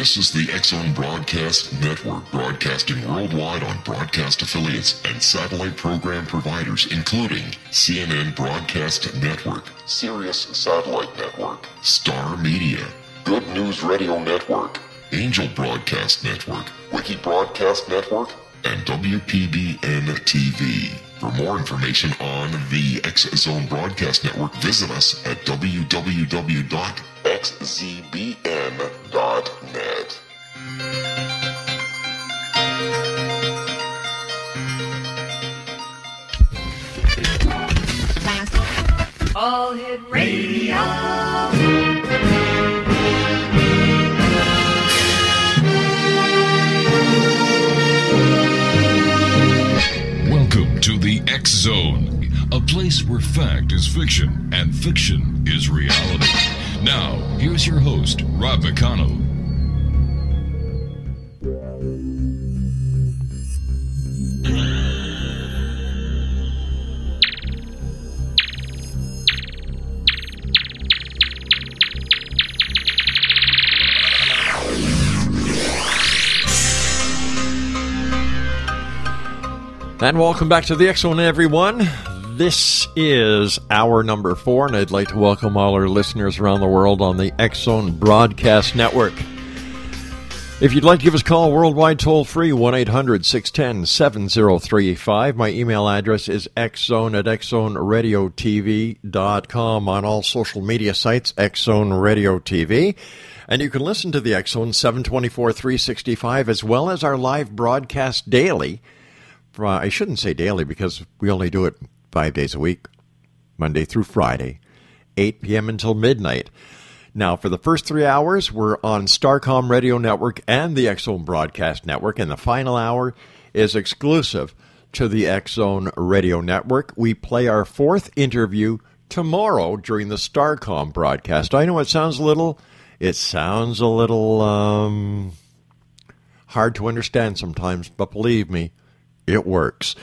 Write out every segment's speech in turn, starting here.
This is the X-Zone Broadcast Network, broadcasting worldwide on broadcast affiliates and satellite program providers, including CNN Broadcast Network, Sirius Satellite Network, Star Media, Good News Radio Network, Angel Broadcast Network, Wiki Broadcast Network, and WPBN TV. For more information on the X-Zone Broadcast Network, visit us at www.xzbn.net. All Hit Radio. Welcome to the X-Zone, a place where fact is fiction and fiction is reality. Now, here's your host, Rob McConnell. And welcome back to the X-Zone, everyone. This is hour number 4, and I'd like to welcome all our listeners around the world on the X-Zone Broadcast Network. If you'd like to give us a call worldwide, toll-free, 1-800-610-7035. My email address is xzone@xzoneradiotv.com. On all social media sites, X-Zone Radio TV. And you can listen to the X-Zone 724-365, as well as our live broadcast daily. I shouldn't say daily because we only do it 5 days a week, Monday through Friday, 8 p.m. until midnight. Now, for the first 3 hours, we're on Starcom Radio Network and the X-Zone Broadcast Network, and the final hour is exclusive to the X-Zone Radio Network. We play our 4th interview tomorrow during the Starcom broadcast. I know it sounds a little hard to understand sometimes, but believe me, it works.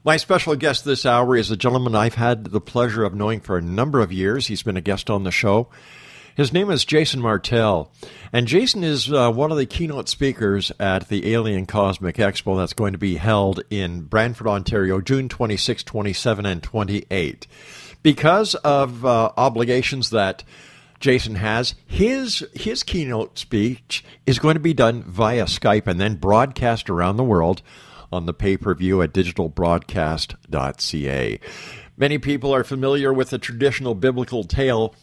My special guest this hour is a gentleman I've had the pleasure of knowing for a number of years. He's been a guest on the show. His name is Jason Martell. And Jason is one of the keynote speakers at the Alien Cosmic Expo that's going to be held in Brantford, Ontario, June 26, 27, and 28. Because of obligations that Jason has, his keynote speech is going to be done via Skype and then broadcast around the world on the pay-per-view at digitalbroadcast.ca. Many people are familiar with the traditional biblical tale,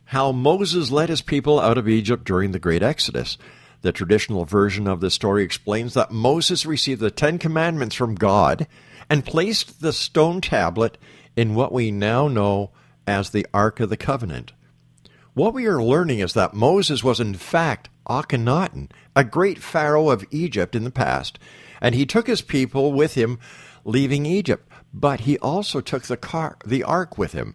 how Moses led his people out of Egypt during the Great Exodus. The traditional version of the story explains that Moses received the 10 Commandments from God and placed the stone tablet in what we now know as the Ark of the Covenant. What we are learning is that Moses was in fact Akhenaten, a great pharaoh of Egypt in the past, and he took his people with him, leaving Egypt. But he also took the ark with him.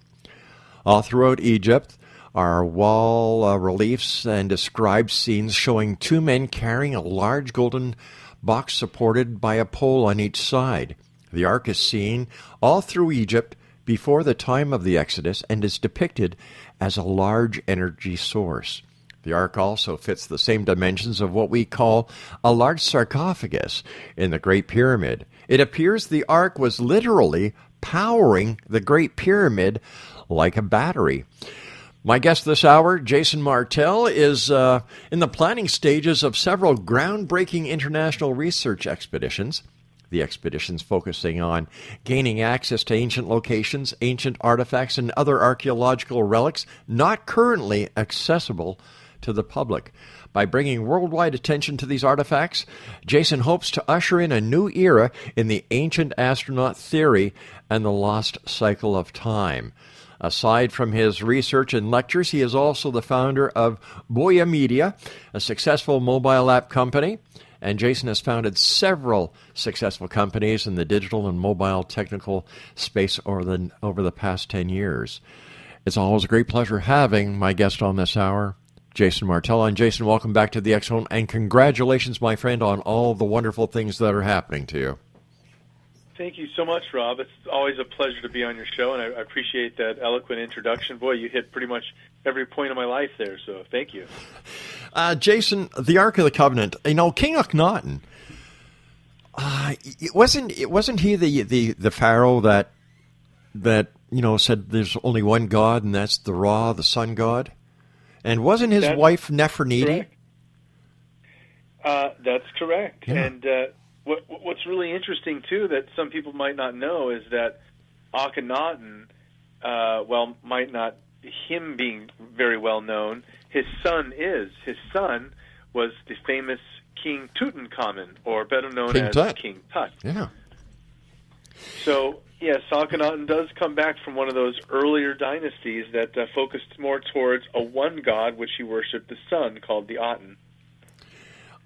All throughout Egypt are wall reliefs and described scenes showing 2 men carrying a large golden box supported by a pole on each side. The ark is seen all through Egypt before the time of the Exodus and is depicted as a large energy source. The ark also fits the same dimensions of what we call a large sarcophagus in the Great Pyramid. It appears the ark was literally powering the Great Pyramid like a battery. My guest this hour, Jason Martell, is in the planning stages of several groundbreaking international research expeditions. The expeditions focusing on gaining access to ancient locations, ancient artifacts, and other archaeological relics not currently accessible to the public. By bringing worldwide attention to these artifacts, Jason hopes to usher in a new era in the ancient astronaut theory and the lost cycle of time. Aside from his research and lectures, he is also the founder of Boya Media, a successful mobile app company. And Jason has founded several successful companies in the digital and mobile technical space over the past 10 years. It's always a great pleasure having my guest on this hour, Jason Martell. And Jason, welcome back to the X-Zone, and congratulations, my friend, on all the wonderful things that are happening to you. Thank you so much, Rob. It's always a pleasure to be on your show, and I appreciate that eloquent introduction. Boy, you hit pretty much every point of my life there, so thank you. Jason, the Ark of the Covenant, King Akhenaten, wasn't he the pharaoh that said there's only one God, and that's the Ra, the sun god? And wasn't his wife Nefertiti? That's correct. Yeah. And what's really interesting, too, that some people might not know is that Akhenaten, might not him being very well known, his son is. His son was the famous King Tutankhamun, or better known as King Tut. Yeah. So, yes, Akhenaten does come back from one of those earlier dynasties that focused more towards a one god, which he worshipped the sun, called the Aten.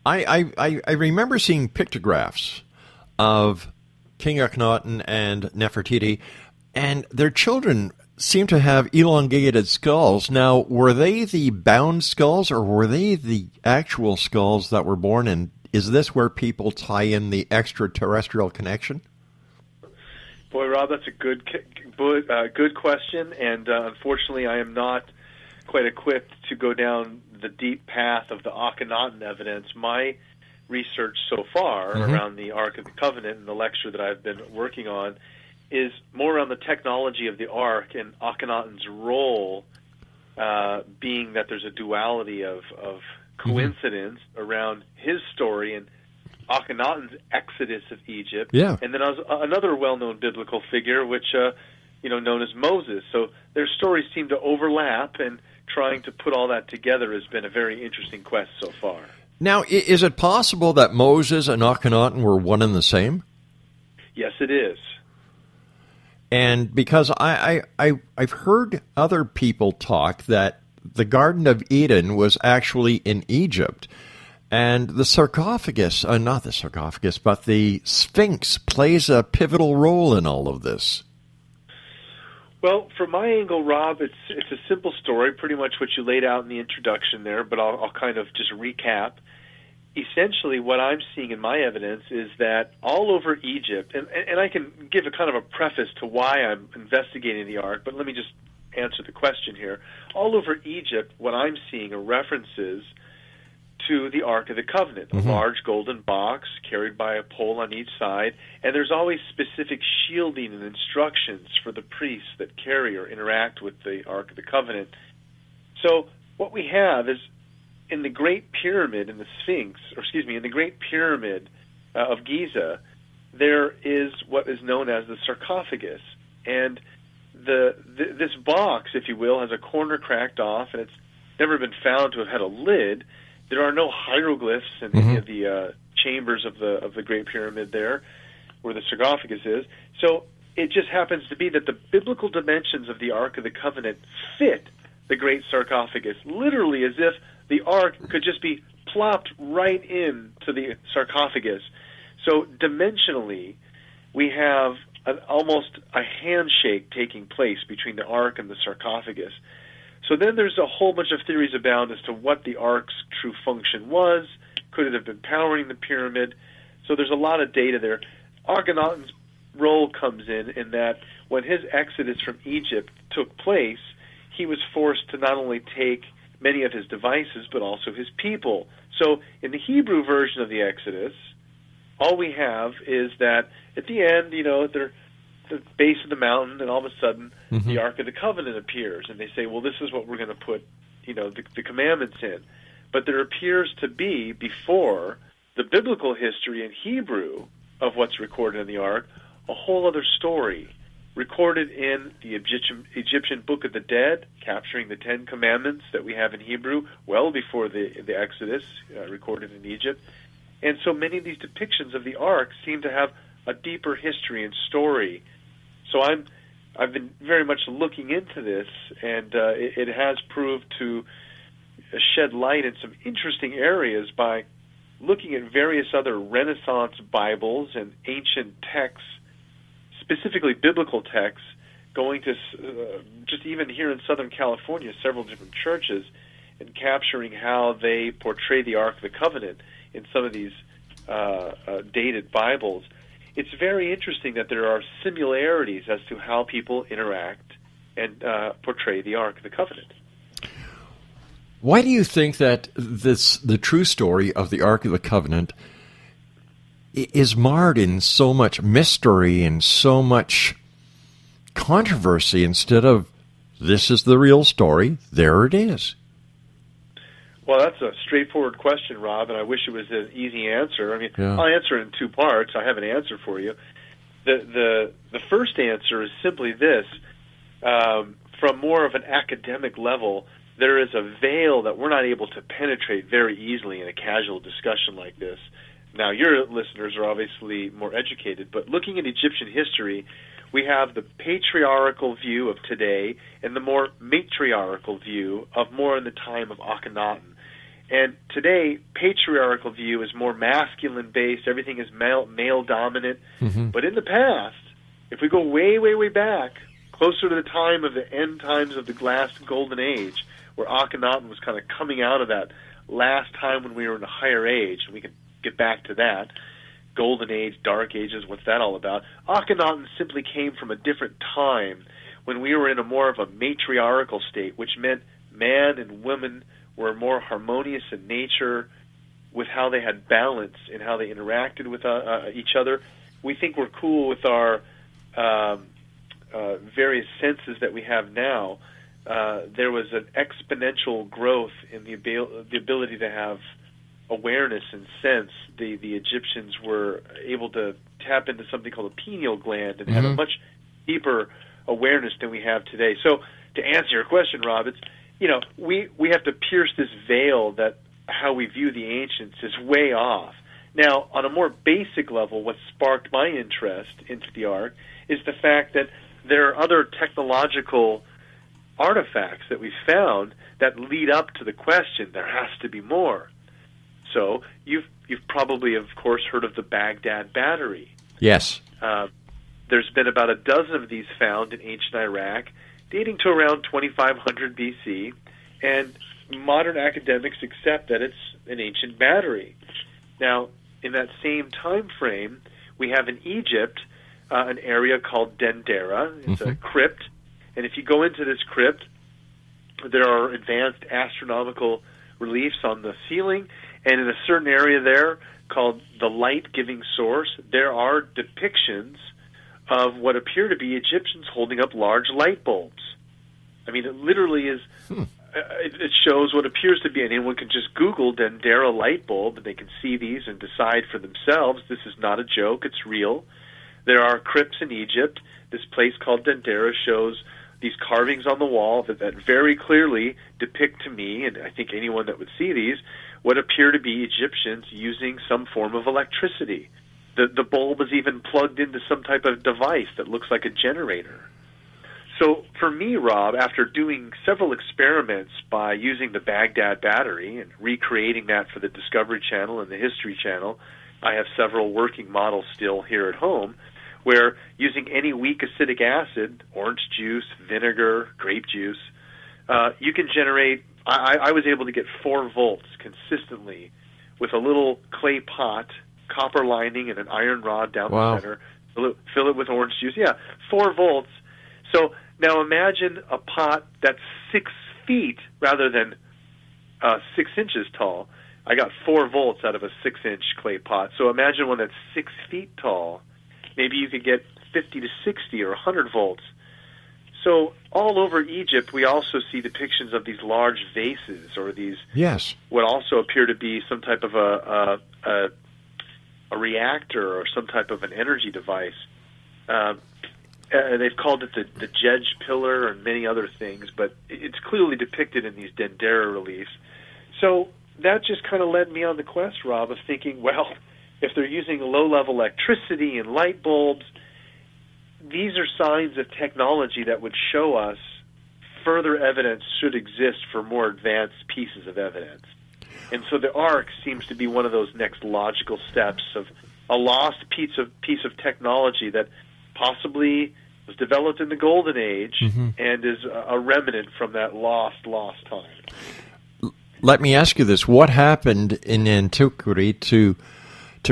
I remember seeing pictographs of King Akhenaten and Nefertiti, and their children seem to have elongated skulls. Now, were they the bound skulls, or were they the actual skulls that were born? And is this where people tie in the extraterrestrial connection? Boy, Rob, that's a good question, and unfortunately I am not quite equipped to go down the deep path of the Akhenaten evidence. My research so far around the Ark of the Covenant and the lecture that I've been working on is more around the technology of the Ark and Akhenaten's role, being that there's a duality of coincidence around his story and Akhenaten's exodus of Egypt, and then another well-known biblical figure, which known as Moses. So their stories seem to overlap, and trying to put all that together has been a very interesting quest so far. Now, is it possible that Moses and Akhenaten were one and the same? Yes, it is. And because I've heard other people talk that the Garden of Eden was actually in Egypt, and the sarcophagus, not the sarcophagus, but the Sphinx plays a pivotal role in all of this. Well, from my angle, Rob, it's a simple story, pretty much what you laid out in the introduction there, but I'll kind of just recap. Essentially, what I'm seeing in my evidence is that all over Egypt, and I can give a kind of a preface to why I'm investigating the Ark, but let me just answer the question here. All over Egypt, what I'm seeing are references to the Ark of the Covenant, a large golden box carried by a pole on each side, and there's always specific shielding and instructions for the priests that carry or interact with the Ark of the Covenant. So what we have is in the Great Pyramid in the Sphinx, in the Great Pyramid of Giza, there is what is known as the sarcophagus, and this box, if you will, has a corner cracked off, and it's never been found to have had a lid. There are no hieroglyphs in any of the chambers of the Great Pyramid there, where the sarcophagus is. So it just happens to be that the biblical dimensions of the Ark of the Covenant fit the great sarcophagus, literally as if the Ark could just be plopped right into the sarcophagus. So dimensionally, we have almost a handshake taking place between the Ark and the sarcophagus. So then there's a whole bunch of theories abound as to what the Ark's true function was. Could it have been powering the pyramid? So there's a lot of data there. Akhenaten's role comes in that when his exodus from Egypt took place, he was forced to not only take many of his devices, but also his people. So in the Hebrew version of the Exodus, all we have is that at the end, they're the base of the mountain, and all of a sudden the Ark of the Covenant appears, and they say, well, this is what we're going to put, the commandments in. But there appears to be, before the biblical history in Hebrew of what's recorded in the Ark, a whole other story recorded in the Egyptian Book of the Dead, capturing the Ten Commandments that we have in Hebrew well before the Exodus, recorded in Egypt. And so many of these depictions of the Ark seem to have a deeper history and story. So I've been very much looking into this, and it has proved to shed light in some interesting areas by looking at various other Renaissance Bibles and ancient texts, specifically biblical texts, going to just even here in Southern California, several different churches, and capturing how they portray the Ark of the Covenant in some of these dated Bibles. It's very interesting that there are similarities as to how people interact and portray the Ark of the Covenant. Why do you think that the true story of the Ark of the Covenant is marred in so much mystery and so much controversy instead of this is the real story, there it is? Well, that's a straightforward question, Rob, and I wish it was an easy answer. I mean, yeah. I'll answer it in two parts. I have an answer for you. The first answer is simply this. From more of an academic level, there is a veil that we're not able to penetrate very easily in a casual discussion like this. Now, your listeners are obviously more educated, but looking at Egyptian history, we have the patriarchal view of today and the more matriarchal view of more in the time of Akhenaten. And today, patriarchal view is more masculine-based. Everything is male-dominant. Mm-hmm. But in the past, if we go way, way, way back, closer to the time of the end times of the last golden age, where Akhenaten was kind of coming out of that last time when we were in a higher age, and we can get back to that. Golden Age, Dark Ages, what's that all about? Akhenaten simply came from a different time when we were in a more of a matriarchal state, which meant man and woman were more harmonious in nature with how they had balance and how they interacted with each other. We think we're cool with our various senses that we have now. There was an exponential growth in the ability to have awareness and sense. The Egyptians were able to tap into something called a pineal gland and have a much deeper awareness than we have today. So to answer your question, Rob, it's, we have to pierce this veil that how we view the ancients is way off. Now, on a more basic level, what sparked my interest into the Ark is the fact that there are other technological artifacts that we found that lead up to the question, there has to be more. So you've probably, of course, heard of the Baghdad Battery. Yes. There's been about a dozen of these found in ancient Iraq, dating to around 2500 BC, and modern academics accept that it's an ancient battery. Now, in that same time frame, we have in Egypt an area called Dendera. It's a crypt, and if you go into this crypt, there are advanced astronomical reliefs on the ceiling, and in a certain area there called the light-giving source, there are depictions of what appear to be Egyptians holding up large light bulbs. I mean, it literally is, it shows what appears to be, and anyone can just Google Dendera light bulb, and they can see these and decide for themselves, this is not a joke, it's real. There are crypts in Egypt. This place called Dendera shows these carvings on the wall that very clearly depict to me, and I think anyone that would see these, what appear to be Egyptians using some form of electricity. The bulb is even plugged into some type of device that looks like a generator. So for me, Rob, after doing several experiments by using the Baghdad Battery and recreating that for the Discovery Channel and the History Channel, I have several working models still here at home, where using any weak acidic acid, orange juice, vinegar, grape juice, you can generate, I was able to get 4 volts consistently with a little clay pot, copper lining, and an iron rod down the center. Fill it with orange juice. Yeah, 4 volts. So now imagine a pot that's 6 feet rather than 6 inches tall. I got 4 volts out of a 6-inch clay pot. So imagine one that's 6 feet tall. Maybe you could get 50 to 60 or 100 volts. So all over Egypt, we also see depictions of these large vases or these what also appear to be some type of a reactor or some type of an energy device. They've called it the Djed pillar and many other things, but it's clearly depicted in these Dendera reliefs. So that just kind of led me on the quest, Rob, of thinking, well, if they're using low-level electricity and light bulbs, these are signs of technology that would show us further evidence should exist for more advanced pieces of evidence. And so the Ark seems to be one of those next logical steps of a lost piece of technology that possibly was developed in the Golden Age and is a remnant from that lost time. Let me ask you this. What happened in antiquity to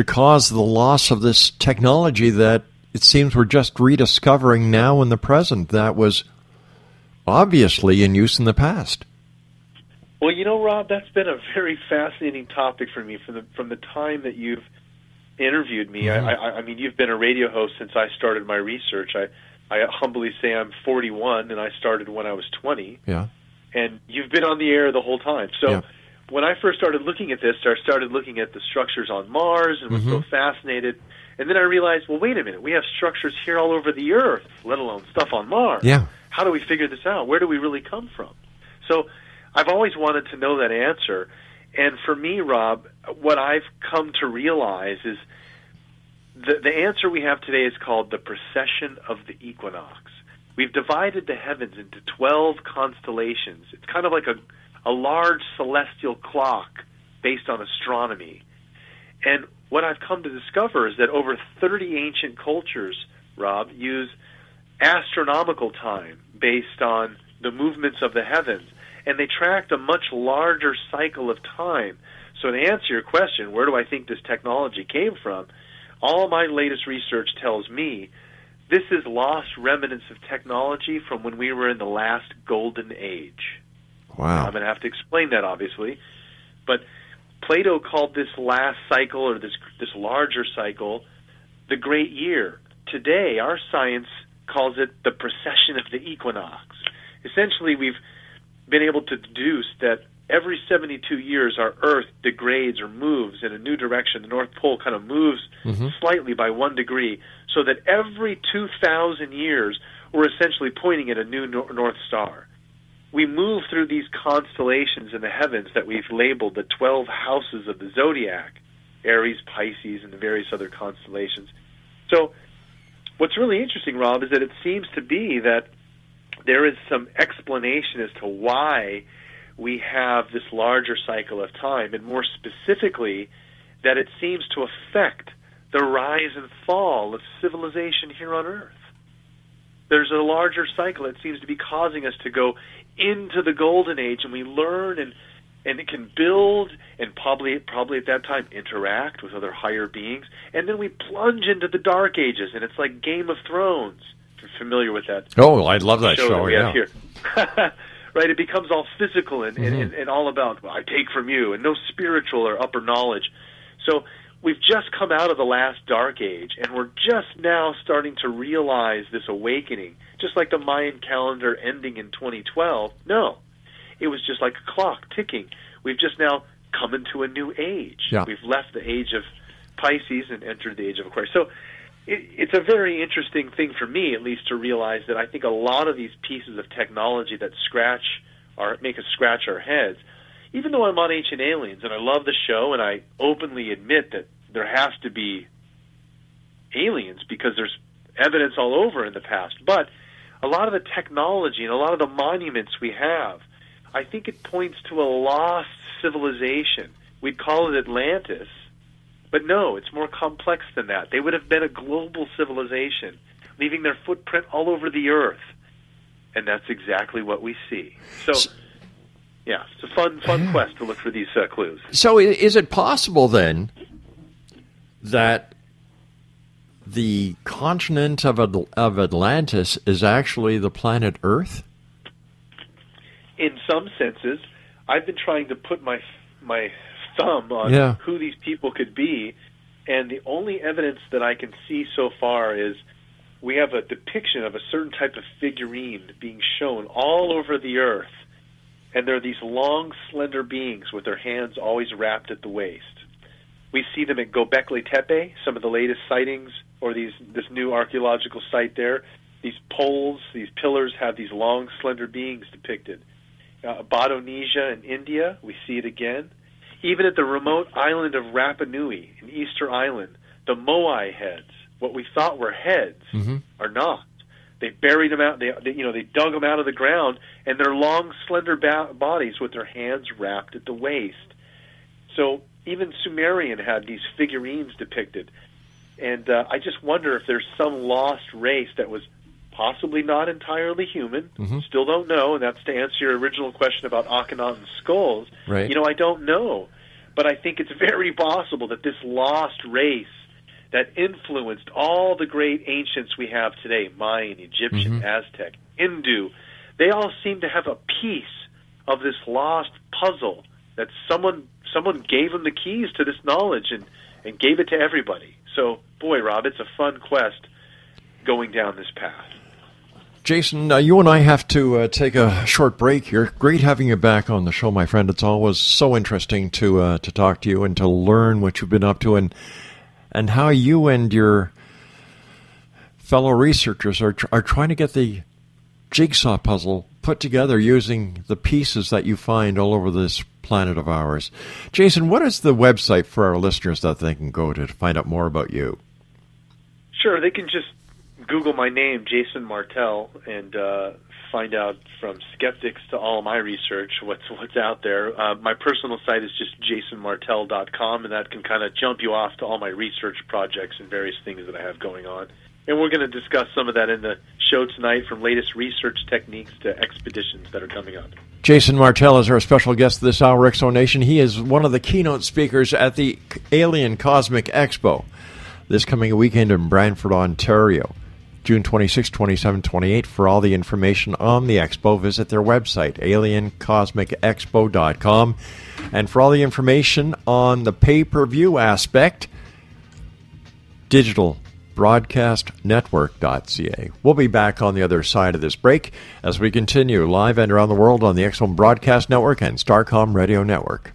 cause the loss of this technology that it seems we're just rediscovering now in the present that was obviously in use in the past? Well, you know, Rob, that's been a very fascinating topic for me from the time that you've interviewed me. I mean, you've been a radio host since I started my research. I humbly say I'm 41, and I started when I was 20. Yeah. And you've been on the air the whole time. So when I first started looking at this, I started looking at the structures on Mars and was so fascinated. And then I realized, well, wait a minute, we have structures here all over the Earth, let alone stuff on Mars. Yeah. How do we figure this out? Where do we really come from? So I've always wanted to know that answer. And for me, Rob, what I've come to realize is the answer we have today is called the precession of the equinox. We've divided the heavens into 12 constellations. It's kind of like a large celestial clock based on astronomy. And what I've come to discover is that over 30 ancient cultures, Rob, use astronomical time based on the movements of the heavens. And they tracked a much larger cycle of time. So to answer your question, where do I think this technology came from? All my latest research tells me this is lost remnants of technology from when we were in the last golden age. Wow. I'm going to have to explain that, obviously. But Plato called this last cycle, or this larger cycle, the great year. Today, our science calls it the precession of the equinox. Essentially, we've been able to deduce that every 72 years our Earth degrades or moves in a new direction. The North Pole kind of moves slightly by 1 degree, so that every 2,000 years we're essentially pointing at a new North Star. We move through these constellations in the heavens that we've labeled the 12 houses of the zodiac, Aries, Pisces, and the various other constellations. So what's really interesting, Rob, is that it seems to be that there is some explanation as to why we have this larger cycle of time, and more specifically, that it seems to affect the rise and fall of civilization here on Earth. There's a larger cycle that seems to be causing us to go into the golden age, and we learn and it can build and probably at that time interact with other higher beings, and then we plunge into the dark ages, and it's like Game of Thrones. If you're familiar with that. Oh, I love that show. That we Yeah. have here. Right, it becomes all physical and all about, well, I take from you, and no spiritual or upper knowledge. So we've just come out of the last dark age, and we're just now starting to realize this awakening, just like the Mayan calendar ending in 2012. No, it was just like a clock ticking. We've just now come into a new age. Yeah. We've left the age of Pisces and entered the age of Aquarius. So it's a very interesting thing for me, at least, to realize that I think a lot of these pieces of technology that make us scratch our heads, even though I'm on Ancient Aliens and I love the show and I openly admit that there has to be aliens because there's evidence all over in the past, but a lot of the technology and a lot of the monuments we have, I think it points to a lost civilization. We'd call it Atlantis. But no, it's more complex than that. They would have been a global civilization, leaving their footprint all over the Earth. And that's exactly what we see. So, yeah, it's a fun quest to look for these clues. So is it possible, then, that the continent of Atlantis is actually the planet Earth? In some senses. I've been trying to put my thumb on who these people could be, and the only evidence that I can see so far is we have a depiction of a certain type of figurine being shown all over the Earth, and they're these long, slender beings with their hands always wrapped at the waist. We see them at Göbekli Tepe, some of the latest sightings, or this new archaeological site there. These poles, these pillars have these long, slender beings depicted. Badonesia in India, we see it again. Even at the remote island of Rapa Nui in Easter Island, the Moai heads, what we thought were heads, are not. They buried them out. They dug them out of the ground, and they're long, slender bodies with their hands wrapped at the waist. So even Sumerian had these figurines depicted, and I just wonder if there's some lost race that was possibly not entirely human. Still don't know, and that's to answer your original question about Akhenaten skulls. Right. I don't know, but I think it's very possible that this lost race that influenced all the great ancients we have today, Mayan, Egyptian, Aztec, Hindu, they all seem to have a piece of this lost puzzle that someone gave them the keys to this knowledge and gave it to everybody. So, boy, Rob, it's a fun quest going down this path. Jason, you and I have to take a short break here. Great having you back on the show, my friend. It's always so interesting to talk to you and to learn what you've been up to and how you and your fellow researchers are trying to get the jigsaw puzzle put together using the pieces that you find all over this planet of ours. Jason, what is the website for our listeners that they can go to find out more about you? Sure, they can just Google my name, Jason Martell, and find out from skeptics to all my research what's out there. My personal site is just jasonmartell.com, and that can kind of jump you off to all my research projects and various things that I have going on. And we're going to discuss some of that in the show tonight, from latest research techniques to expeditions that are coming up. Jason Martell is our special guest this hour, X-Zone Nation. He is one of the keynote speakers at the Alien Cosmic Expo this coming weekend in Brantford, Ontario. June 26, 27, 28. For all the information on the expo, visit their website, aliencosmicexpo.com. And for all the information on the pay-per-view aspect, digitalbroadcastnetwork.ca. We'll be back on the other side of this break as we continue live and around the world on the X-Zone Broadcast Network and Starcom Radio Network.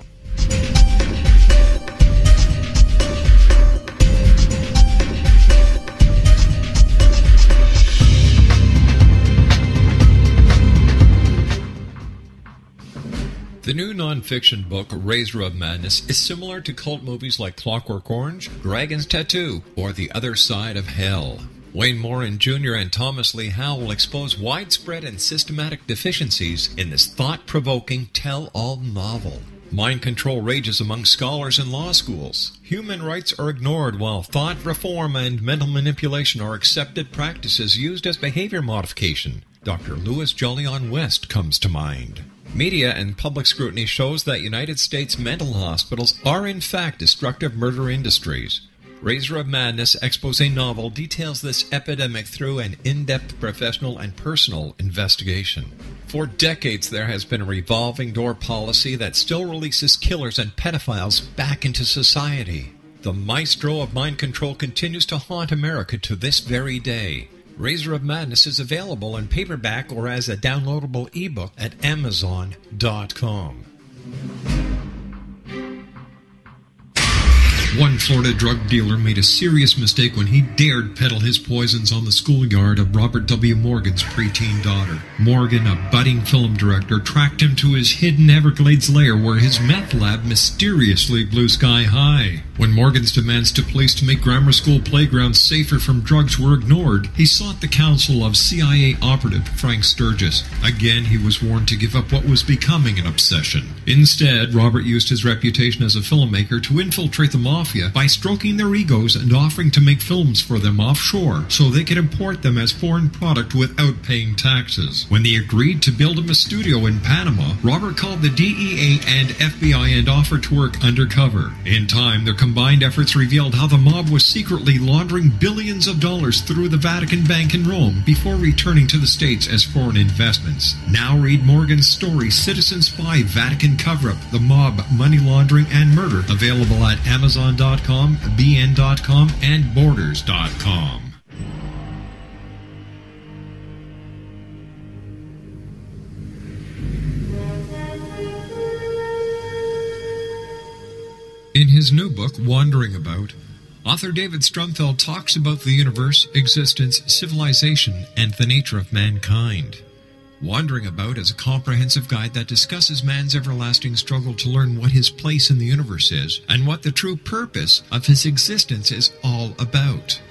The new nonfiction book, Razor of Madness, is similar to cult movies like Clockwork Orange, Dragon's Tattoo, or The Other Side of Hell. Wayne Morin Jr. and Thomas Lee Howell will expose widespread and systematic deficiencies in this thought-provoking tell-all novel. Mind control rages among scholars in law schools. Human rights are ignored while thought reform and mental manipulation are accepted practices used as behavior modification. Dr. Louis Jolyon West comes to mind. Media and public scrutiny shows that United States mental hospitals are in fact destructive murder industries. Razor of Madness expose novel details this epidemic through an in-depth professional and personal investigation. For decades there has been a revolving door policy that still releases killers and pedophiles back into society. The maestro of mind control continues to haunt America to this very day. Razor of Madness is available in paperback or as a downloadable ebook at Amazon.com. One Florida drug dealer made a serious mistake when he dared peddle his poisons on the schoolyard of Robert W. Morgan's preteen daughter. Morgan, a budding film director, tracked him to his hidden Everglades lair where his meth lab mysteriously blew sky high. When Morgan's demands to police to make grammar school playgrounds safer from drugs were ignored, he sought the counsel of CIA operative Frank Sturgis. Again, he was warned to give up what was becoming an obsession. Instead, Robert used his reputation as a filmmaker to infiltrate the mafia by stroking their egos and offering to make films for them offshore so they could import them as foreign product without paying taxes. When they agreed to build him a studio in Panama, Robert called the DEA and FBI and offered to work undercover. In time, their combined efforts revealed how the mob was secretly laundering billions of dollars through the Vatican Bank in Rome before returning to the States as foreign investments. Now read Morgan's story, Citizen Spy, Vatican Cover-Up, The Mob, Money Laundering, and Murder, available at Amazon.com, BN.com, and Borders.com. In his new book, Wandering About, author David Strumfeld talks about the universe, existence, civilization, and the nature of mankind. Wandering About is a comprehensive guide that discusses man's everlasting struggle to learn what his place in the universe is and what the true purpose of his existence is all about.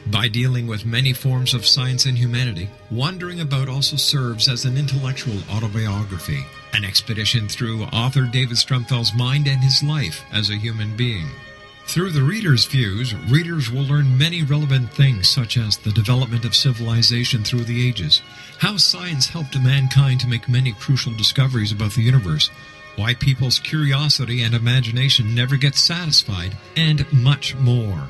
By dealing with many forms of science and humanity, Wandering About also serves as an intellectual autobiography, an expedition through author David Strumfeld's mind and his life as a human being. Through the reader's views, readers will learn many relevant things such as the development of civilization through the ages, how science helped mankind to make many crucial discoveries about the universe, why people's curiosity and imagination never get satisfied, and much more.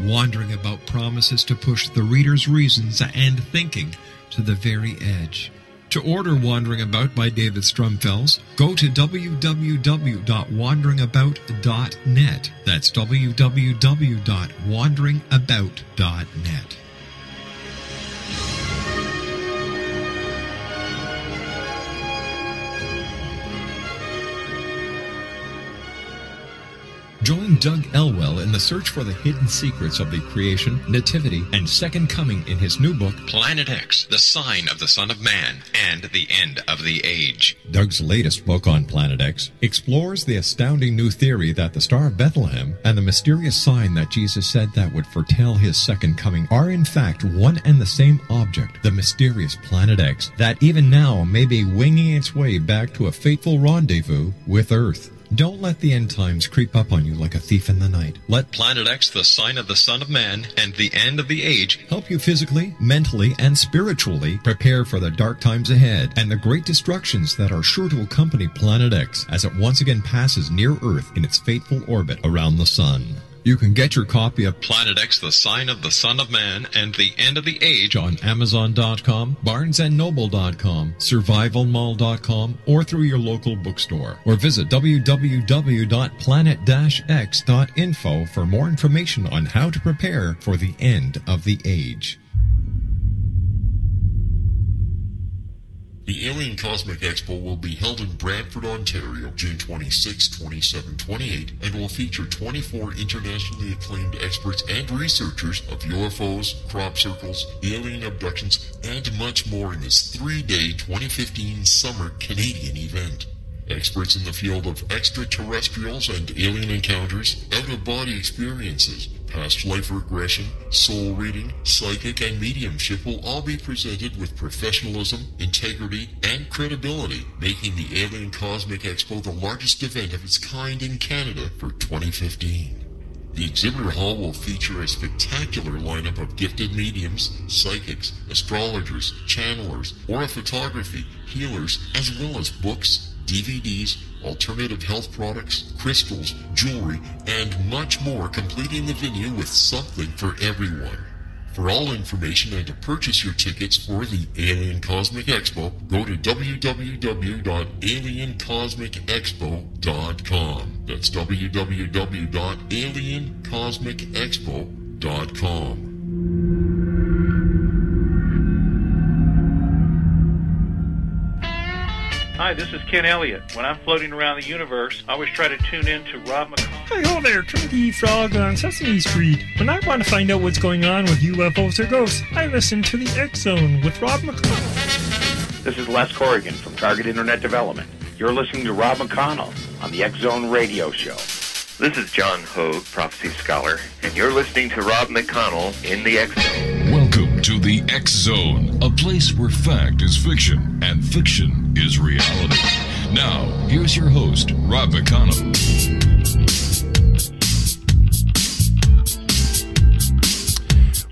Wandering About promises to push the reader's reasons and thinking to the very edge. To order Wandering About by David Strumfels, go to www.wanderingabout.net. That's www.wanderingabout.net. Join Doug Elwell in the search for the hidden secrets of the creation, nativity, and second coming in his new book, Planet X, the Sign of the Son of Man, and the End of the Age. Doug's latest book on Planet X explores the astounding new theory that the Star of Bethlehem and the mysterious sign that Jesus said that would foretell his second coming are in fact one and the same object, the mysterious Planet X, that even now may be winging its way back to a fateful rendezvous with Earth. Don't let the end times creep up on you like a thief in the night. Let Planet X, the Sign of the Son of Man, and the End of the Age help you physically, mentally, and spiritually prepare for the dark times ahead and the great destructions that are sure to accompany Planet X as it once again passes near Earth in its fateful orbit around the Sun. You can get your copy of Planet X, the Sign of the Son of Man, and the End of the Age on Amazon.com, BarnesandNoble.com, SurvivalMall.com, or through your local bookstore. Or visit www.planet-x.info for more information on how to prepare for the end of the age. The Alien Cosmic Expo will be held in Brantford, Ontario, June 26, 27, 28, and will feature 24 internationally acclaimed experts and researchers of UFOs, crop circles, alien abductions, and much more in this 3-day 2015 summer Canadian event. Experts in the field of extraterrestrials and alien encounters, out-of-body experiences, past life regression, soul reading, psychic, and mediumship will all be presented with professionalism, integrity, and credibility, making the Alien Cosmic Expo the largest event of its kind in Canada for 2015. The exhibitor hall will feature a spectacular lineup of gifted mediums, psychics, astrologers, channelers, aura photography, healers, as well as books, DVDs, alternative health products, crystals, jewelry, and much more, completing the venue with something for everyone. For all information and to purchase your tickets for the Alien Cosmic Expo, go to www.aliencosmicexpo.com. That's www.aliencosmicexpo.com. Hi, this is Ken Elliott. When I'm floating around the universe, I always try to tune in to Rob McConnell. Hi there, Trinity Frog on Sesame Street. When I want to find out what's going on with UFOs or ghosts, I listen to the X Zone with Rob McConnell. This is Les Corrigan from Target Internet Development. You're listening to Rob McConnell on the X Zone Radio Show. This is John Hogue, Prophecy Scholar, and you're listening to Rob McConnell in the X Zone. Welcome to the X Zone, a place where fact is fiction and fiction is reality. Now, here's your host, Rob McConnell.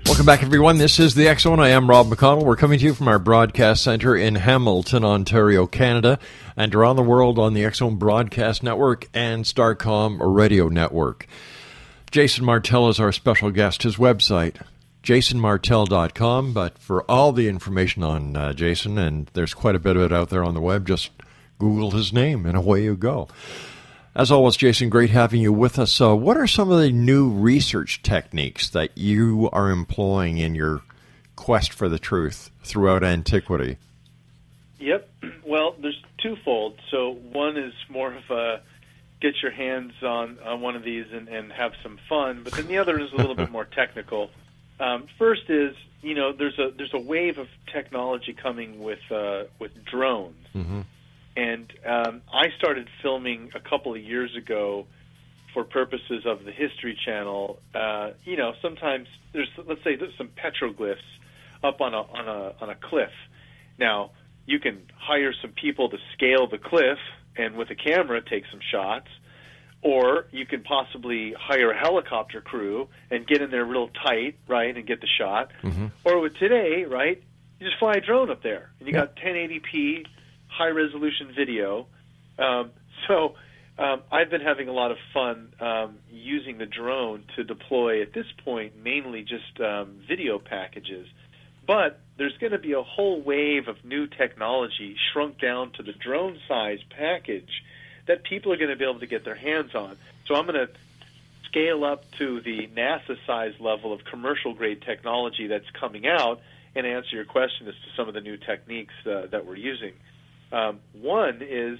Welcome back, everyone. This is the X Zone. I am Rob McConnell. We're coming to you from our broadcast center in Hamilton, Ontario, Canada, and around the world on the X Zone Broadcast Network and Starcom Radio Network. Jason Martell is our special guest. His website, jasonmartell.com. But for all the information on Jason, and there's quite a bit of it out there on the web, just Google his name and away you go. As always, Jason, great having you with us. What are some of the new research techniques that you are employing in your quest for the truth throughout antiquity? Yep. Well, there's twofold. So one is more of a get your hands on one of these and have some fun, but then the other is a little bit more technical. First is, there's a wave of technology coming with drones. Mm-hmm. And I started filming a couple of years ago for purposes of the History Channel. Sometimes there's some petroglyphs up on a cliff. Now, you can hire some people to scale the cliff and with a camera take some shots, or you can possibly hire a helicopter crew and get in there real tight, right, and get the shot. Mm-hmm. Or with today, right, you just fly a drone up there and you got 1080p high-resolution video. So I've been having a lot of fun using the drone to deploy, at this point, mainly just video packages. But there's going to be a whole wave of new technology shrunk down to the drone-sized package that people are going to be able to get their hands on. So I'm going to scale up to the NASA-sized level of commercial-grade technology that's coming out and answer your question as to some of the new techniques that we're using. One is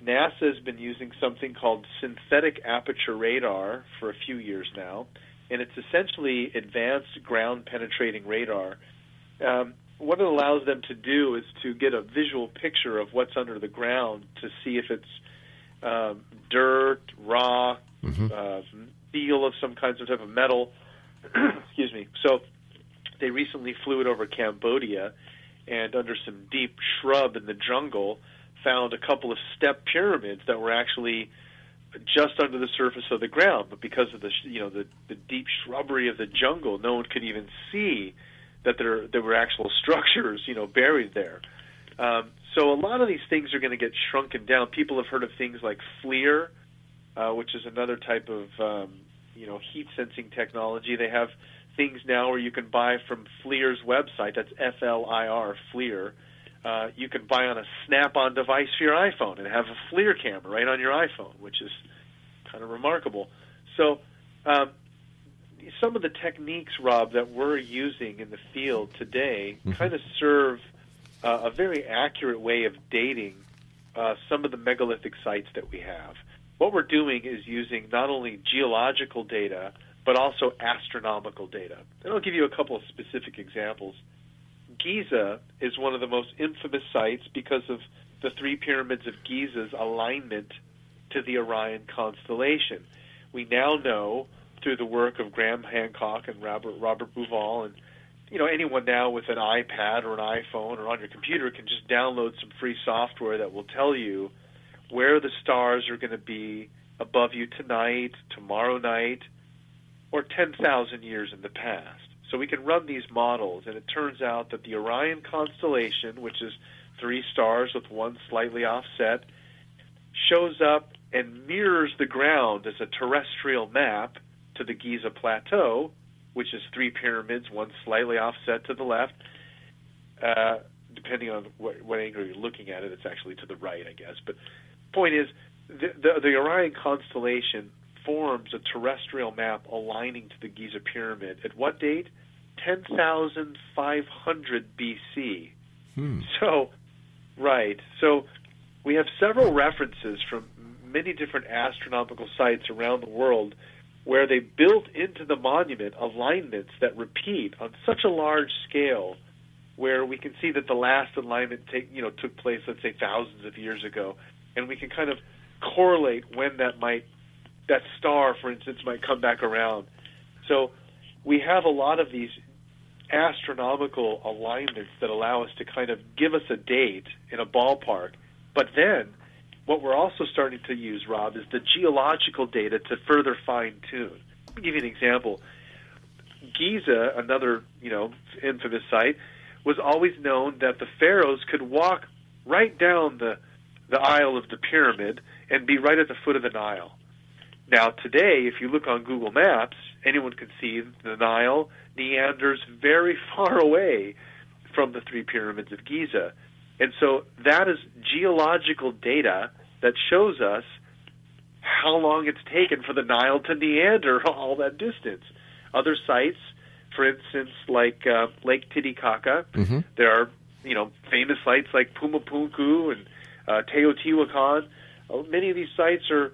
NASA has been using something called synthetic aperture radar for a few years now, and it's essentially advanced ground-penetrating radar. What it allows them to do is to get a visual picture of what's under the ground to see if it's dirt, rock, steel of some kinds of type of metal. Excuse me. So they recently flew it over Cambodia, and under some deep shrub in the jungle, found a couple of step pyramids that were actually just under the surface of the ground. But because of the deep shrubbery of the jungle, no one could even see that there were actual structures, buried there. So a lot of these things are going to get shrunken down. People have heard of things like FLIR, which is another type of heat sensing technology. They have things now where you can buy from FLIR's website. That's FLIR, FLIR. You can buy on a Snap-on device for your iPhone and have a FLIR camera right on your iPhone, which is kind of remarkable. So some of the techniques, Rob, that we're using in the field today kind of serve a very accurate way of dating some of the megalithic sites that we have. What we're doing is using not only geological data, but also astronomical data. And I'll give you a couple of specific examples. Giza is one of the most infamous sites because of the three pyramids of Giza's alignment to the Orion constellation. We now know through the work of Graham Hancock and Robert Bouval, and anyone now with an iPad or an iPhone or on your computer can just download some free software that will tell you where the stars are going to be above you tonight, tomorrow night, or 10,000 years in the past. So we can run these models, and it turns out that the Orion constellation, which is 3 stars with one slightly offset, shows up and mirrors the ground as a terrestrial map to the Giza Plateau, which is 3 pyramids, one slightly offset to the left. Depending on what angle you're looking at it, it's actually to the right, I guess. But point is, the Orion constellation forms a terrestrial map aligning to the Giza Pyramid. At what date? 10,500 BC. So, right. So we have several references from many different astronomical sites around the world where they built into the monument alignments that repeat on such a large scale, where we can see that the last alignment took place, let's say, thousands of years ago, and we can kind of correlate when that star, for instance, might come back around. So we have a lot of these astronomical alignments that allow us to kind of give us a date in a ballpark. But then what we're also starting to use, Rob, is the geological data to further fine-tune. Let me give you an example. Giza, another infamous site, was always known that the pharaohs could walk right down the aisle of the pyramid and be right at the foot of the Nile. Now, today, if you look on Google Maps, anyone can see the Nile meanders very far away from the 3 pyramids of Giza. And so that is geological data that shows us how long it's taken for the Nile to meander all that distance. Other sites, for instance, like Lake Titicaca, there are famous sites like Pumapunku and Teotihuacan. Many of these sites are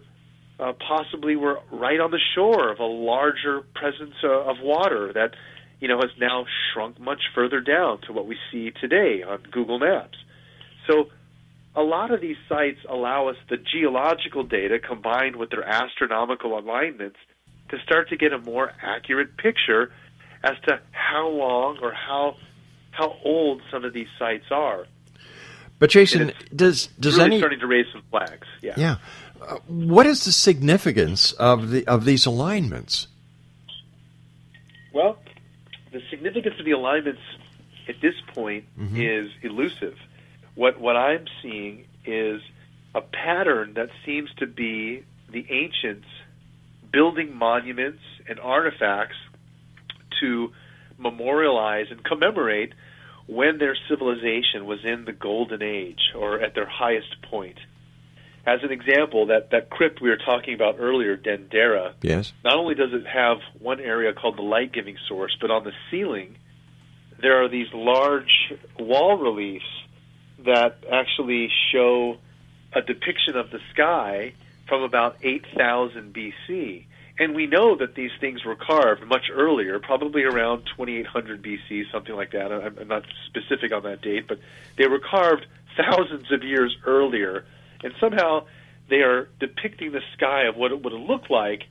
possibly were right on the shore of a larger presence of water that has now shrunk much further down to what we see today on Google Maps. So a lot of these sites allow us the geological data combined with their astronomical alignments to start to get a more accurate picture as to how long or how old some of these sites are. But Jason, does really starting to raise some flags? Yeah. What is the significance of these alignments? Well, the significance of the alignments at this point is elusive. What I'm seeing is a pattern that seems to be the ancients building monuments and artifacts to memorialize and commemorate when their civilization was in the golden age or at their highest point. As an example, that crypt we were talking about earlier, Dendera, yes, not only does it have one area called the light-giving source, but on the ceiling there are these large wall reliefs that actually show a depiction of the sky from about 8,000 BC. And we know that these things were carved much earlier, probably around 2800 BC, something like that. I'm not specific on that date, but they were carved thousands of years earlier. And somehow they are depicting the sky of what it would have looked like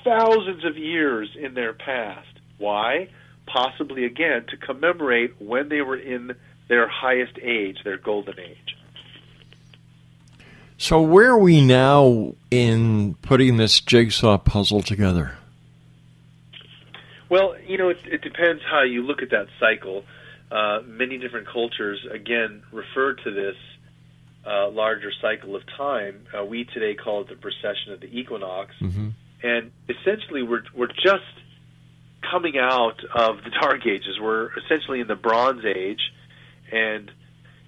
thousands of years in their past. Why? Possibly, again, to commemorate when they were in their highest age, their golden age. So where are we now in putting this jigsaw puzzle together? Well, it depends how you look at that cycle. Many different cultures, again, refer to this larger cycle of time. We today call it the precession of the equinox. Mm-hmm. And essentially we're just coming out of the Dark Ages. We're essentially in the Bronze Age. And,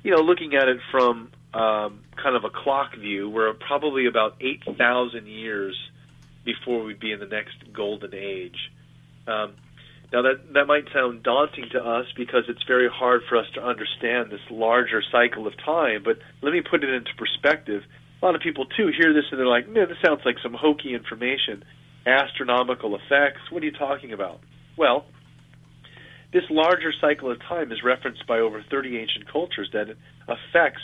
looking at it from kind of a clock view, we're probably about 8,000 years before we'd be in the next golden age. Now, that might sound daunting to us because it's very hard for us to understand this larger cycle of time, but let me put it into perspective. A lot of people, too, hear this and they're like, man, this sounds like some hokey information. Astronomical effects, what are you talking about? Well, this larger cycle of time is referenced by over 30 ancient cultures that it affects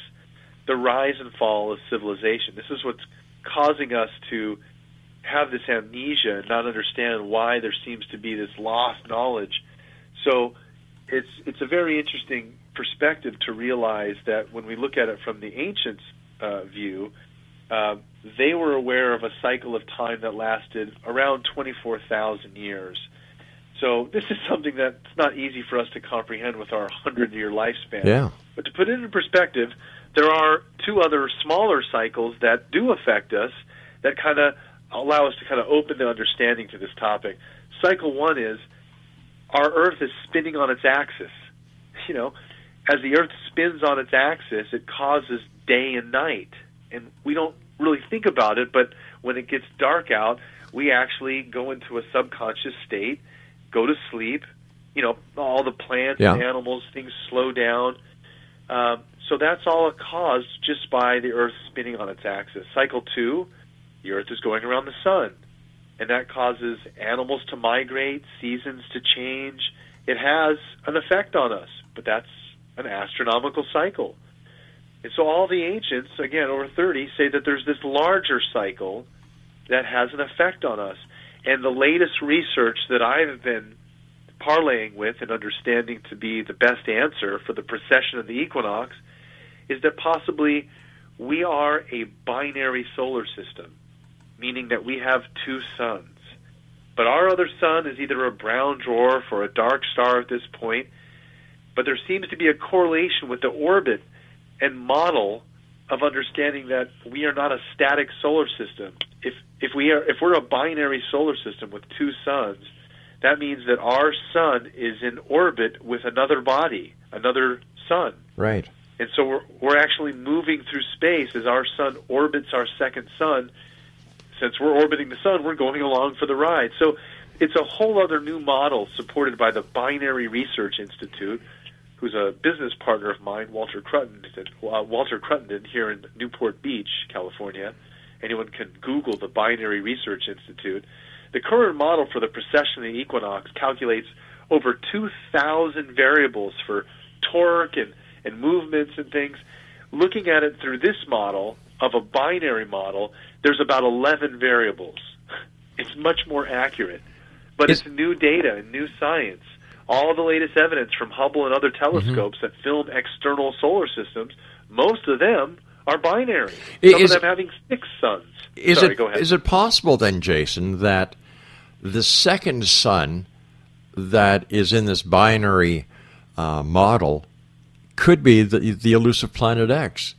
the rise and fall of civilization. This is what's causing us to have this amnesia and not understand why there seems to be this lost knowledge. So it's a very interesting perspective to realize that when we look at it from the ancients' view, they were aware of a cycle of time that lasted around 24,000 years. So this is something that's not easy for us to comprehend with our 100-year lifespan. Yeah. But to put it in perspective, there are two other smaller cycles that do affect us that kind of allow us to kind of open the understanding to this topic. Cycle one is our Earth is spinning on its axis. As the Earth spins on its axis, it causes day and night. And we don't really think about it, but when it gets dark out, we actually go into a subconscious state, go to sleep. All the plants and animals, things slow down. So that's all caused just by the Earth spinning on its axis. Cycle two, the Earth is going around the sun, and that causes animals to migrate, seasons to change. It has an effect on us, but that's an astronomical cycle. And so all the ancients, again, over 30, say that there's this larger cycle that has an effect on us. And the latest research that I've been parlaying with and understanding to be the best answer for the precession of the equinox is that possibly we are a binary solar system, meaning that we have two suns. But our other sun is either a brown dwarf or a dark star at this point, but there seems to be a correlation with the orbit and model of understanding that we are not a static solar system. If we're a binary solar system with two suns, that means that our sun is in orbit with another body, another sun. Right. And so we're actually moving through space as our sun orbits our second sun. Since we're orbiting the sun, we're going along for the ride. So it's a whole other new model supported by the Binary Research Institute, who's a business partner of mine, Walter Cruttenden, here in Newport Beach, California. Anyone can Google the Binary Research Institute. The current model for the precession of the equinox calculates over 2,000 variables for torque and movements and things. Looking at it through this model of a binary model, there's about 11 variables. It's much more accurate. But it's new data and new science. All the latest evidence from Hubble and other telescopes that film external solar systems, most of them are binary. Some of them having 6 suns. Go ahead. Is it possible then, Jason, that the second sun that is in this binary model could be the elusive Planet X?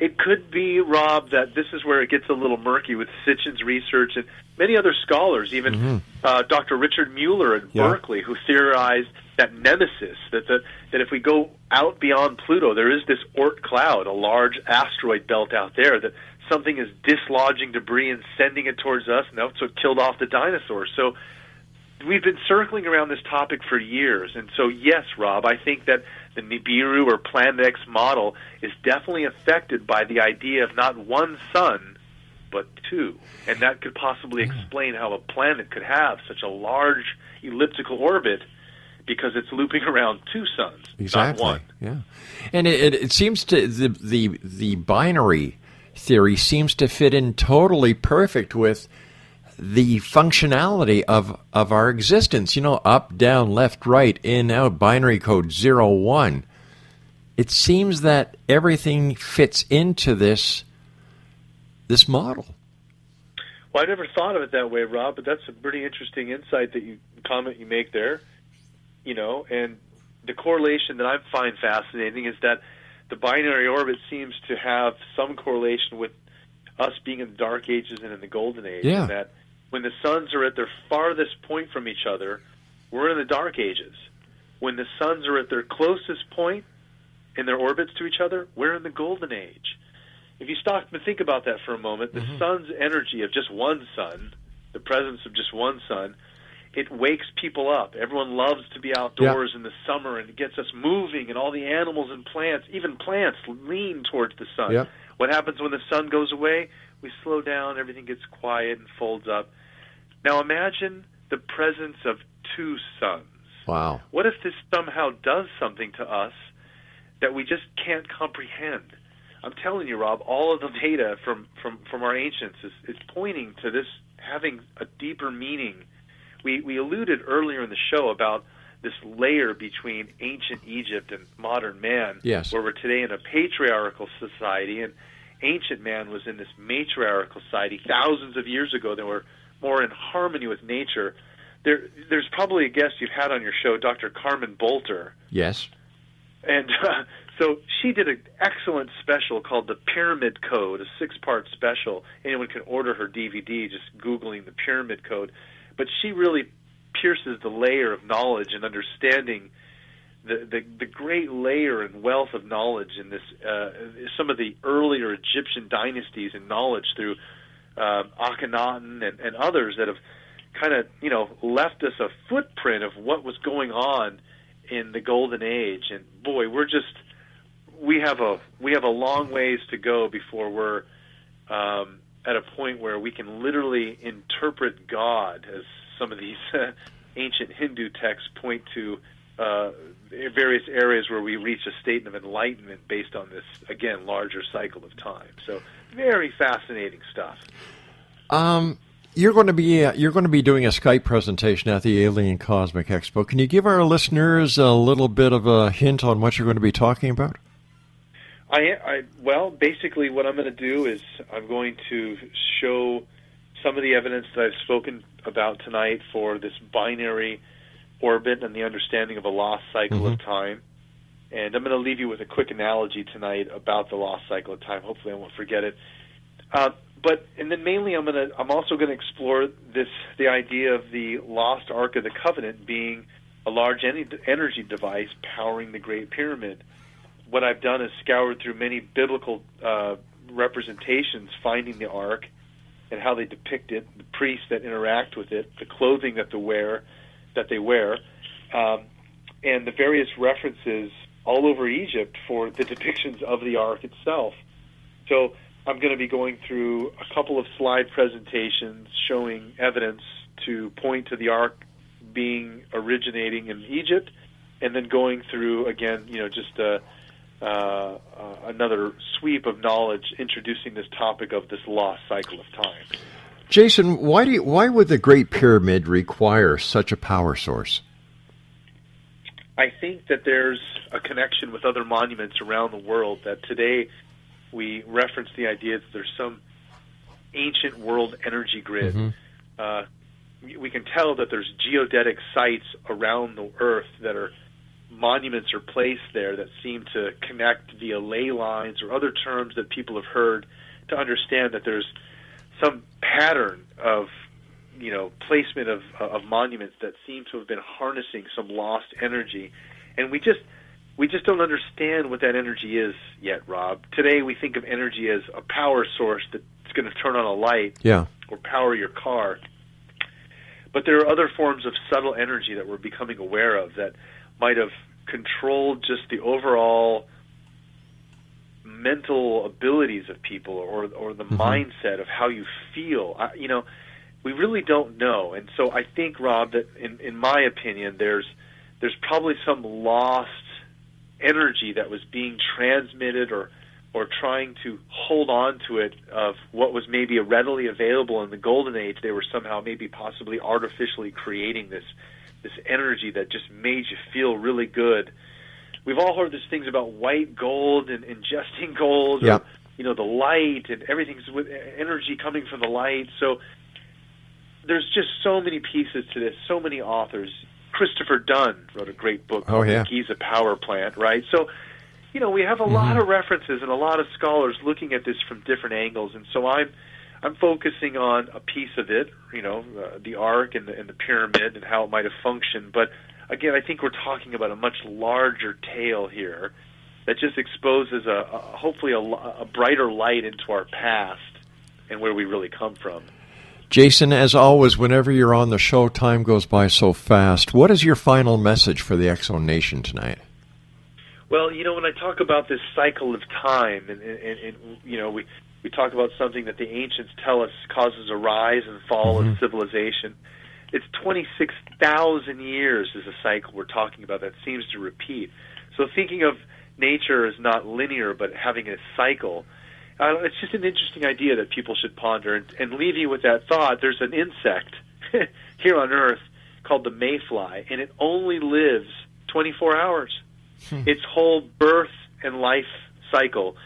It could be, Rob, that this is where it gets a little murky with Sitchin's research and many other scholars, even Dr. Richard Mueller at Berkeley, who theorized that nemesis, that if we go out beyond Pluto, there is this Oort cloud, a large asteroid belt out there, that something is dislodging debris and sending it towards us, and that's what killed off the dinosaurs. So we've been circling around this topic for years, and so yes, Rob, I think that the Nibiru or Planet X model is definitely affected by the idea of not one sun, but two, and that could possibly explain how a planet could have such a large elliptical orbit because it's looping around two suns, exactly. Not one. Yeah, and it seems to the binary theory seems to fit in totally perfect with the functionality of our existence. You know, up, down, left, right, in, out, binary code 0, 1. It seems that everything fits into this model. Well, I never thought of it that way, Rob, but that's a pretty interesting insight comment you make there. You know, and the correlation that I find fascinating is that the binary orbit seems to have some correlation with us being in the Dark Ages and in the Golden Age. Yeah. And that when the suns are at their farthest point from each other, we're in the Dark Ages. When the suns are at their closest point in their orbits to each other, we're in the Golden Age. If you stop and think about that for a moment, the sun's energy of just one sun, the presence of just one sun, it wakes people up. Everyone loves to be outdoors in the summer, and it gets us moving, and all the animals and plants, even plants, lean towards the sun. Yep. What happens when the sun goes away? We slow down, everything gets quiet and folds up. Now imagine the presence of two suns. Wow. What if this somehow does something to us that we just can't comprehend? I'm telling you, Rob, all of the data from our ancients is pointing to this having a deeper meaning. We alluded earlier in the show about this layer between ancient Egypt and modern man, yes, where we're today in a patriarchal society, and ancient man was in this matriarchal society thousands of years ago. They were more in harmony with nature. There's probably a guest you've had on your show, Dr. Carmen Bolter. Yes. And so she did an excellent special called The Pyramid Code, a 6-part special. Anyone can order her DVD just Googling The Pyramid Code. But she really pierces the layer of knowledge and understanding the great layer and wealth of knowledge in this some of the earlier Egyptian dynasties and knowledge through Akhenaten and others that have kind of left us a footprint of what was going on in the Golden Age. And boy, we have a long ways to go before we're at a point where we can literally interpret God, as some of these ancient Hindu texts point to various areas where we reach a state of enlightenment based on this, again, larger cycle of time. So very fascinating stuff. You're going to be doing a Skype presentation at the Alien Cosmic Expo. Can you give our listeners a little bit of a hint on what you're going to be talking about? Well, basically what I'm going to do is I'm going to show some of the evidence that I've spoken about tonight for this binary orbit and the understanding of a lost cycle of time. And I'm going to leave you with a quick analogy tonight about the lost cycle of time. Hopefully I won't forget it. And then mainly I'm also going to explore the idea of the lost Ark of the Covenant being a large energy device powering the Great Pyramid. What I've done is scoured through many biblical representations, finding the Ark and how they depict it, the priests that interact with it, the clothing that they wear, and the various references all over Egypt for the depictions of the Ark itself. So I'm going to be going through a couple of slide presentations showing evidence to point to the Ark being originating in Egypt, and then going through, again, just another sweep of knowledge introducing this topic of this lost cycle of time. Jason, why would the Great Pyramid require such a power source? I think that there's a connection with other monuments around the world, that today we reference the idea that there's some ancient world energy grid. We can tell that there's geodetic sites around the Earth that are monuments are placed there that seem to connect via ley lines or other terms that people have heard to understand that there's some pattern of, placement of monuments that seem to have been harnessing some lost energy. And we just don't understand what that energy is yet, Rob. Today we think of energy as a power source that's going to turn on a light or power your car. But there are other forms of subtle energy that we're becoming aware of that might have controlled just the overall mental abilities of people or the mindset of how you feel. We really don't know. And so I think, Rob, that in my opinion, there's probably some lost energy that was being transmitted or trying to hold on to it of what was maybe readily available in the Golden Age. They were somehow maybe possibly artificially creating this energy that just made you feel really good. We've all heard these things about white gold and ingesting gold, or, the light, and everything's with energy coming from the light. So there's just so many pieces to this, so many authors. Christopher Dunn wrote a great book called The Giza Power Plant, right? So, we have a lot of references and a lot of scholars looking at this from different angles, and so I'm focusing on a piece of it, the Ark and the pyramid and how it might have functioned. But again, I think we're talking about a much larger tale here that just exposes hopefully a brighter light into our past and where we really come from. Jason, as always, whenever you're on the show, time goes by so fast. What is your final message for the X Zone Nation tonight? Well, when I talk about this cycle of time, and we talk about something that the ancients tell us causes a rise and fall of civilization. It's 26,000 years is a cycle we're talking about that seems to repeat. So thinking of nature as not linear but having a cycle, it's just an interesting idea that people should ponder. And leave you with that thought, there's an insect here on Earth called the mayfly, and it only lives 24 hours. Its whole birth and life cycle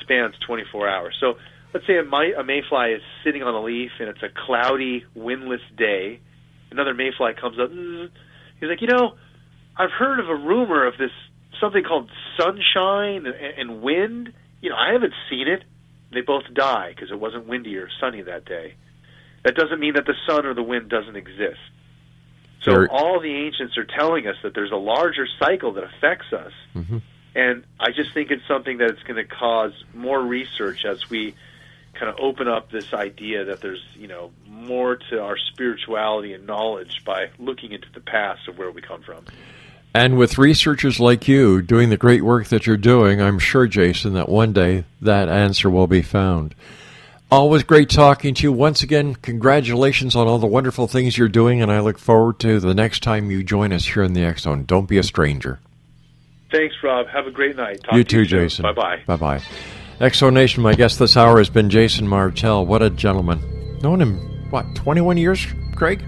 spans 24 hours. So let's say a mayfly is sitting on a leaf and it's a cloudy, windless day. Another mayfly comes up. He's like, I've heard of a rumor of this, something called sunshine and wind. I haven't seen it. They both die because it wasn't windy or sunny that day. That doesn't mean that the sun or the wind doesn't exist. So all the ancients are telling us that there's a larger cycle that affects us. And I just think it's something that's going to cause more research as we kind of open up this idea that there's, more to our spirituality and knowledge by looking into the past of where we come from. And with researchers like you doing the great work that you're doing, I'm sure, Jason, that one day that answer will be found. Always great talking to you. Once again, congratulations on all the wonderful things you're doing, and I look forward to the next time you join us here in the X Zone. Don't be a stranger. Thanks, Rob. Have a great night. Talk you to too, you soon. Jason. Bye-bye. Bye-bye. X Zone Nation, my guest this hour has been Jason Martell. What a gentleman. Known him, 21 years, Craig?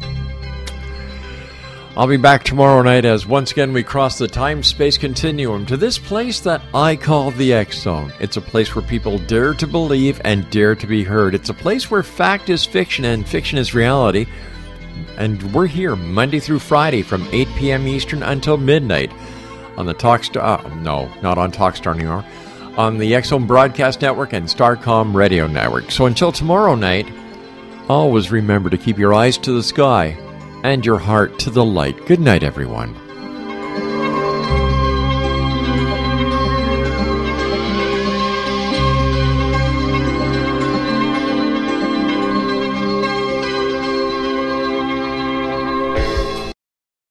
I'll be back tomorrow night as once again we cross the time-space continuum to this place that I call the X Zone. It's a place where people dare to believe and dare to be heard. It's a place where fact is fiction and fiction is reality. And we're here Monday through Friday from 8 p.m. Eastern until midnight on the Talkstar... no, not on Talkstar anymore. On the X Zone Broadcast Network and Starcom Radio Network. So until tomorrow night, always remember to keep your eyes to the sky and your heart to the light. Good night, everyone.